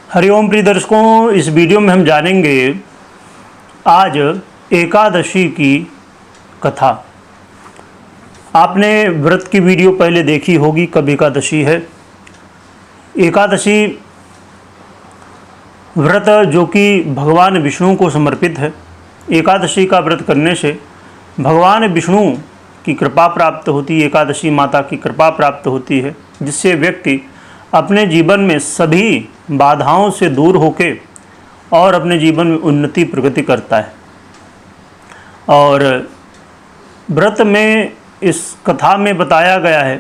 हरिओम प्रिय दर्शकों, इस वीडियो में हम जानेंगे आज एकादशी की कथा। आपने व्रत की वीडियो पहले देखी होगी, कब एकादशी है। एकादशी व्रत जो कि भगवान विष्णु को समर्पित है। एकादशी का व्रत करने से भगवान विष्णु की कृपा प्राप्त होती है, एकादशी माता की कृपा प्राप्त होती है, जिससे व्यक्ति अपने जीवन में सभी बाधाओं से दूर होके और अपने जीवन में उन्नति प्रगति करता है। और व्रत में इस कथा में बताया गया है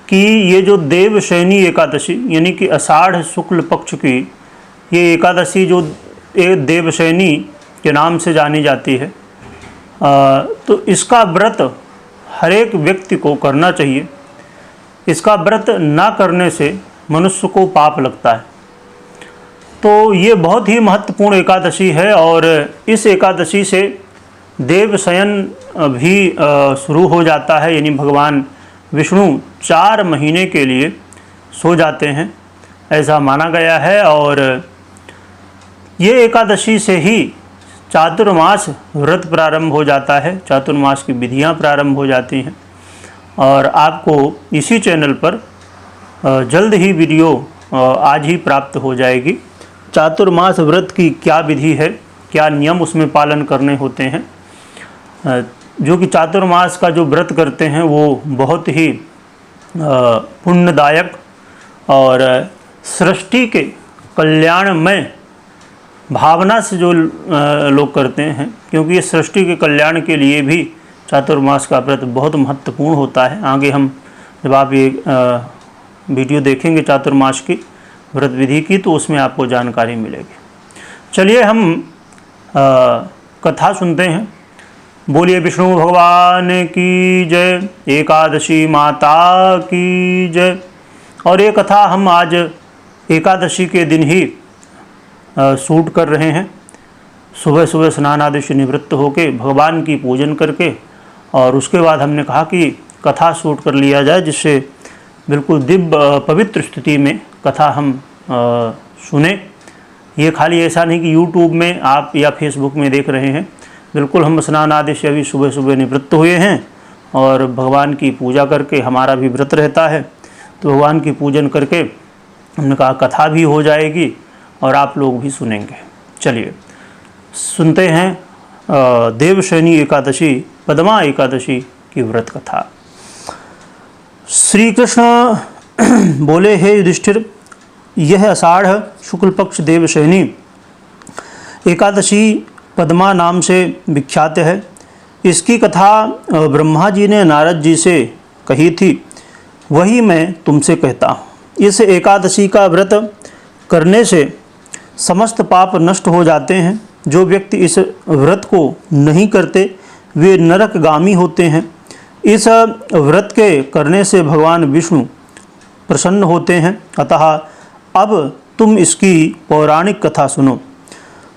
कि ये जो देवशयनी एकादशी यानी कि आषाढ़ शुक्ल पक्ष की ये एकादशी जो देवशयनी के नाम से जानी जाती है, तो इसका व्रत हर एक व्यक्ति को करना चाहिए। इसका व्रत ना करने से मनुष्य को पाप लगता है। तो ये बहुत ही महत्वपूर्ण एकादशी है और इस एकादशी से देवशयन भी शुरू हो जाता है, यानी भगवान विष्णु 4 महीने के लिए सो जाते हैं, ऐसा माना गया है। और ये एकादशी से ही चातुर्मास व्रत प्रारंभ हो जाता है, चातुर्मास की विधियां प्रारंभ हो जाती हैं। और आपको इसी चैनल पर जल्द ही वीडियो आज ही प्राप्त हो जाएगी। चातुर्मास व्रत की क्या विधि है, क्या नियम उसमें पालन करने होते हैं, जो कि चातुर्मास का जो व्रत करते हैं वो बहुत ही पुण्यदायक और सृष्टि के कल्याणमय भावना से जो लोग करते हैं, क्योंकि ये सृष्टि के कल्याण के लिए भी चातुर्मास का व्रत बहुत महत्वपूर्ण होता है। आगे हम जब आप ये वीडियो देखेंगे चातुर्मास की व्रत विधि की, तो उसमें आपको जानकारी मिलेगी। चलिए हम कथा सुनते हैं। बोलिए विष्णु भगवान की जय, एकादशी माता की जय। और ये कथा हम आज एकादशी के दिन ही शूट कर रहे हैं। सुबह सुबह स्नान आदि से निवृत्त होकर भगवान की पूजन करके, और उसके बाद हमने कहा कि कथा शूट कर लिया जाए, जिससे बिल्कुल दिव्य पवित्र स्थिति में कथा हम सुने। ये खाली ऐसा नहीं कि YouTube में आप या Facebook में देख रहे हैं। बिल्कुल हम स्नान आदि से अभी सुबह सुबह निवृत्त हुए हैं और भगवान की पूजा करके, हमारा भी व्रत रहता है तो भगवान की पूजन करके हमने कहा कथा भी हो जाएगी और आप लोग भी सुनेंगे। चलिए सुनते हैं देवशयनी एकादशी, पद्मा एकादशी की व्रत कथा। श्री कृष्ण बोले, हे युधिष्ठिर, यह आषाढ़ शुक्ल पक्ष देवशयनी एकादशी पद्मा नाम से विख्यात है। इसकी कथा ब्रह्मा जी ने नारद जी से कही थी, वही मैं तुमसे कहता हूँ। इस एकादशी का व्रत करने से समस्त पाप नष्ट हो जाते हैं। जो व्यक्ति इस व्रत को नहीं करते वे नरकगामी होते हैं। इस व्रत के करने से भगवान विष्णु प्रसन्न होते हैं। अतः अब तुम इसकी पौराणिक कथा सुनो।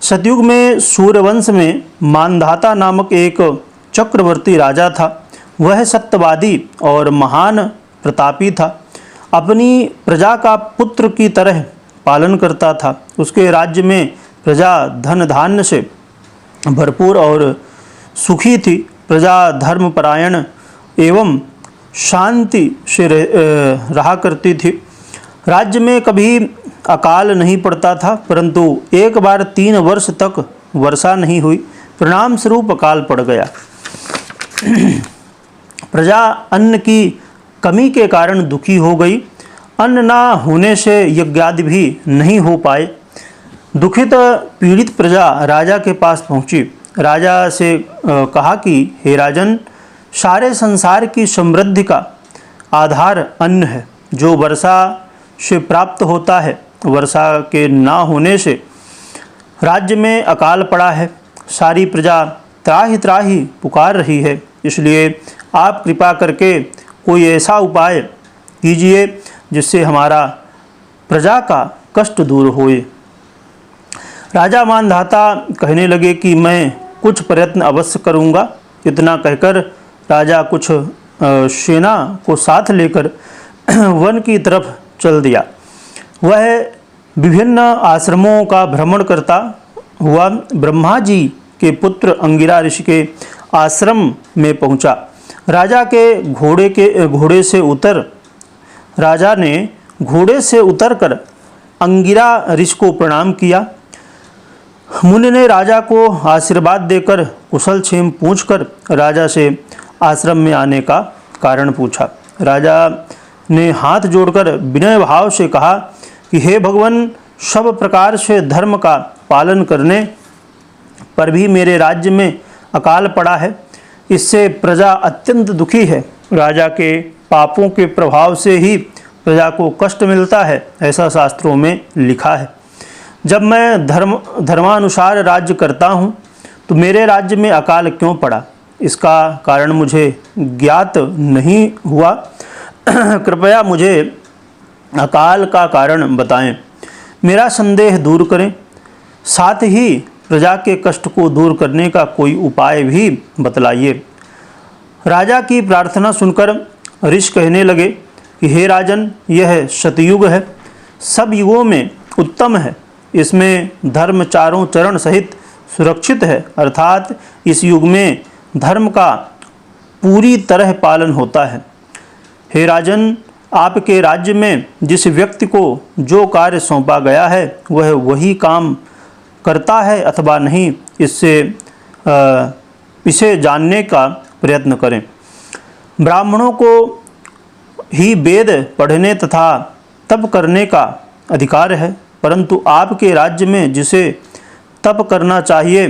सतयुग में सूर्यवंश में मानधाता नामक एक चक्रवर्ती राजा था। वह सत्यवादी और महान प्रतापी था। अपनी प्रजा का पुत्र की तरह पालन करता था। उसके राज्य में प्रजा धन धान्य से भरपूर और सुखी थी। प्रजा धर्मपरायण एवं शांति से रहा करती थी। राज्य में कभी अकाल नहीं पड़ता था, परंतु एक बार 3 वर्ष तक वर्षा नहीं हुई। परिणाम स्वरूप अकाल पड़ गया। प्रजा अन्न की कमी के कारण दुखी हो गई। अन्न ना होने से यज्ञादि भी नहीं हो पाए। दुखित पीड़ित प्रजा राजा के पास पहुंची। राजा से कहा कि हे राजन, सारे संसार की समृद्धि का आधार अन्न है, जो वर्षा से प्राप्त होता है। वर्षा के ना होने से राज्य में अकाल पड़ा है। सारी प्रजा त्राहि त्राहि पुकार रही है। इसलिए आप कृपा करके कोई ऐसा उपाय कीजिए जिससे हमारा प्रजा का कष्ट दूर होए। राजा मानधाता कहने लगे कि मैं कुछ प्रयत्न अवश्य करूँगा। इतना कहकर राजा कुछ सेना को साथ लेकर वन की तरफ चल दिया। वह विभिन्न आश्रमों का भ्रमण करता हुआ ब्रह्मा जी के पुत्र अंगिरा ऋषि के आश्रम में पहुंचा। राजा ने घोड़े से उतरकर अंगिरा ऋषि को प्रणाम किया। मुनि ने राजा को आशीर्वाद देकर कुशल क्षेम पूछकर राजा से आश्रम में आने का कारण पूछा। राजा ने हाथ जोड़कर विनय भाव से कहा कि हे भगवान, सब प्रकार से धर्म का पालन करने पर भी मेरे राज्य में अकाल पड़ा है। इससे प्रजा अत्यंत दुखी है। राजा के पापों के प्रभाव से ही प्रजा को कष्ट मिलता है, ऐसा शास्त्रों में लिखा है। जब मैं धर्मानुसार राज्य करता हूँ तो मेरे राज्य में अकाल क्यों पड़ा, इसका कारण मुझे ज्ञात नहीं हुआ। कृपया मुझे अकाल का कारण बताएं, मेरा संदेह दूर करें। साथ ही प्रजा के कष्ट को दूर करने का कोई उपाय भी बतलाइए। राजा की प्रार्थना सुनकर ऋषि कहने लगे कि हे राजन, यह सतयुग है, सब युगों में उत्तम है। इसमें धर्म चारों चरण सहित सुरक्षित है, अर्थात इस युग में धर्म का पूरी तरह पालन होता है। हे राजन, आपके राज्य में जिस व्यक्ति को जो कार्य सौंपा गया है वह वही काम करता है अथवा नहीं, इसे जानने का प्रयत्न करें। ब्राह्मणों को ही वेद पढ़ने तथा तप करने का अधिकार है, परंतु आपके राज्य में जिसे तप करना चाहिए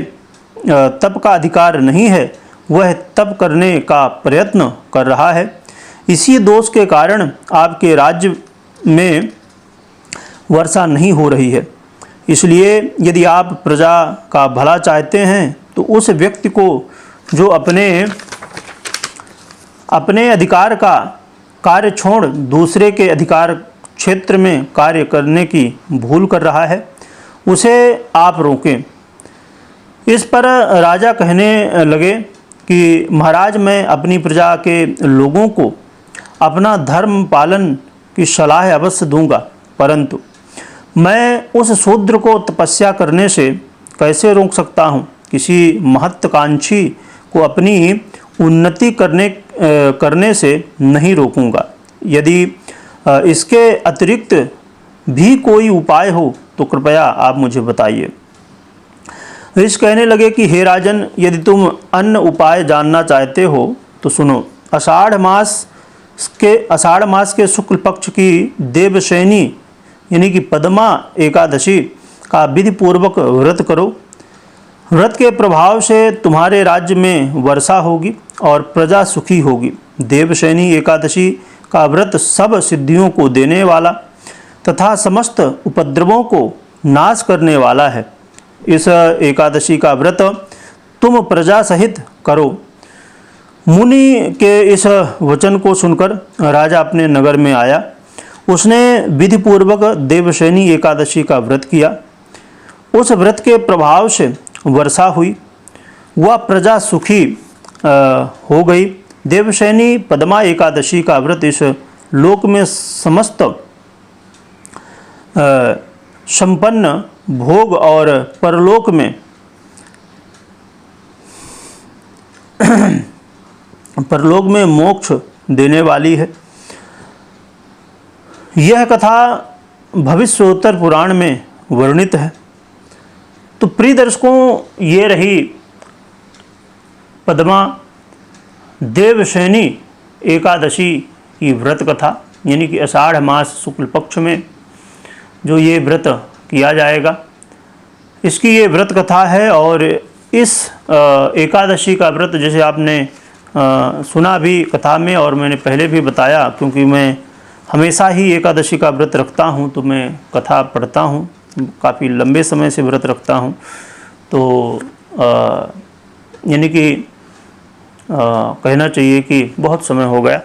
तप का अधिकार नहीं है, वह तप करने का प्रयत्न कर रहा है। इसी दोष के कारण आपके राज्य में वर्षा नहीं हो रही है। इसलिए यदि आप प्रजा का भला चाहते हैं तो उस व्यक्ति को जो अपने अधिकार का कार्य छोड़ दूसरे के अधिकार क्षेत्र में कार्य करने की भूल कर रहा है, उसे आप रोकें। इस पर राजा कहने लगे कि महाराज, मैं अपनी प्रजा के लोगों को अपना धर्म पालन की सलाह अवश्य दूंगा, परंतु मैं उस शूद्र को तपस्या करने से कैसे रोक सकता हूँ। किसी महत्वाकांक्षी को अपनी उन्नति करने से नहीं रोकूंगा। यदि इसके अतिरिक्त भी कोई उपाय हो तो कृपया आप मुझे बताइए। ऋषि कहने लगे कि हे राजन, यदि तुम अन्य उपाय जानना चाहते हो तो सुनो। आषाढ़ मास के शुक्ल पक्ष की देवशयनी यानी कि पद्मा एकादशी का विधि पूर्वक व्रत करो। व्रत के प्रभाव से तुम्हारे राज्य में वर्षा होगी और प्रजा सुखी होगी। देवशयनी एकादशी का व्रत सब सिद्धियों को देने वाला तथा समस्त उपद्रवों को नाश करने वाला है। इस एकादशी का व्रत तुम प्रजा सहित करो। मुनि के इस वचन को सुनकर राजा अपने नगर में आया। उसने विधिपूर्वक देवशयनी एकादशी का व्रत किया। उस व्रत के प्रभाव से वर्षा हुई, वह प्रजा सुखी हो गई। देवशयनी पद्मा एकादशी का व्रत इस लोक में समस्त संपन्न भोग और परलोक में मोक्ष देने वाली है। यह कथा भविष्योत्तर पुराण में वर्णित है। तो प्रिय दर्शकों, ये रही पद्मा देवशयनी एकादशी की व्रत कथा, यानी कि आषाढ़ मास शुक्ल पक्ष में जो ये व्रत किया जाएगा, इसकी ये व्रत कथा है। और इस एकादशी का व्रत जैसे आपने सुना भी कथा में और मैंने पहले भी बताया, क्योंकि मैं हमेशा ही एकादशी का व्रत रखता हूँ तो मैं कथा पढ़ता हूँ, काफ़ी लंबे समय से व्रत रखता हूँ। तो यानी कि कहना चाहिए कि बहुत समय हो गया।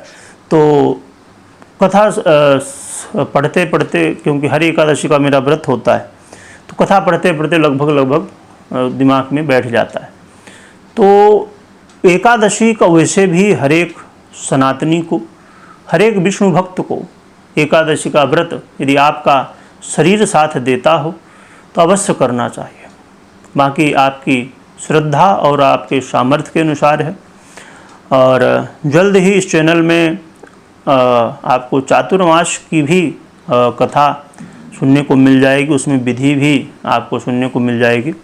तो कथा पढ़ते पढ़ते, क्योंकि हर एकादशी का मेरा व्रत होता है, तो कथा पढ़ते पढ़ते लगभग दिमाग में बैठ जाता है। तो एकादशी का वैसे भी हर एक सनातनी को, हर एक विष्णु भक्त को एकादशी का व्रत यदि आपका शरीर साथ देता हो तो अवश्य करना चाहिए। बाकी आपकी श्रद्धा और आपके सामर्थ्य के अनुसार है। और जल्द ही इस चैनल में आपको चातुर्मास की भी कथा सुनने को मिल जाएगी, उसमें विधि भी आपको सुनने को मिल जाएगी।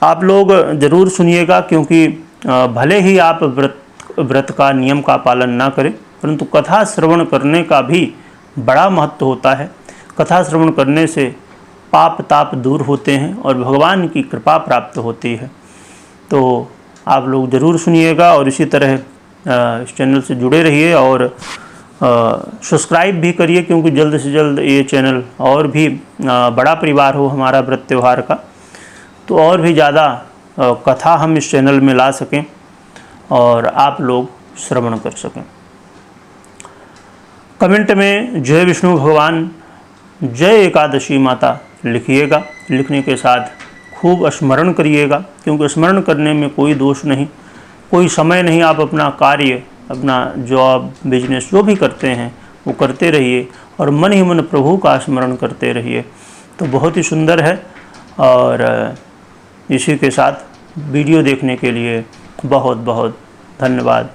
आप लोग ज़रूर सुनिएगा, क्योंकि भले ही आप व्रत का नियम का पालन ना करें, परंतु कथा श्रवण करने का भी बड़ा महत्व होता है। कथा श्रवण करने से पाप ताप दूर होते हैं और भगवान की कृपा प्राप्त होती है। तो आप लोग ज़रूर सुनिएगा और इसी तरह इस चैनल से जुड़े रहिए और सब्सक्राइब भी करिए, क्योंकि जल्द से जल्द ये चैनल और भी बड़ा परिवार हो हमारा व्रत त्यौहार का, तो और भी ज़्यादा कथा हम इस चैनल में ला सकें और आप लोग श्रवण कर सकें। कमेंट में जय विष्णु भगवान, जय एकादशी माता लिखिएगा। लिखने के साथ खूब स्मरण करिएगा, क्योंकि स्मरण करने में कोई दोष नहीं, कोई समय नहीं। आप अपना कार्य, अपना जॉब, बिजनेस जो भी करते हैं वो करते रहिए और मन ही मन प्रभु का स्मरण करते रहिए, तो बहुत ही सुंदर है। और इसी के साथ वीडियो देखने के लिए बहुत बहुत धन्यवाद।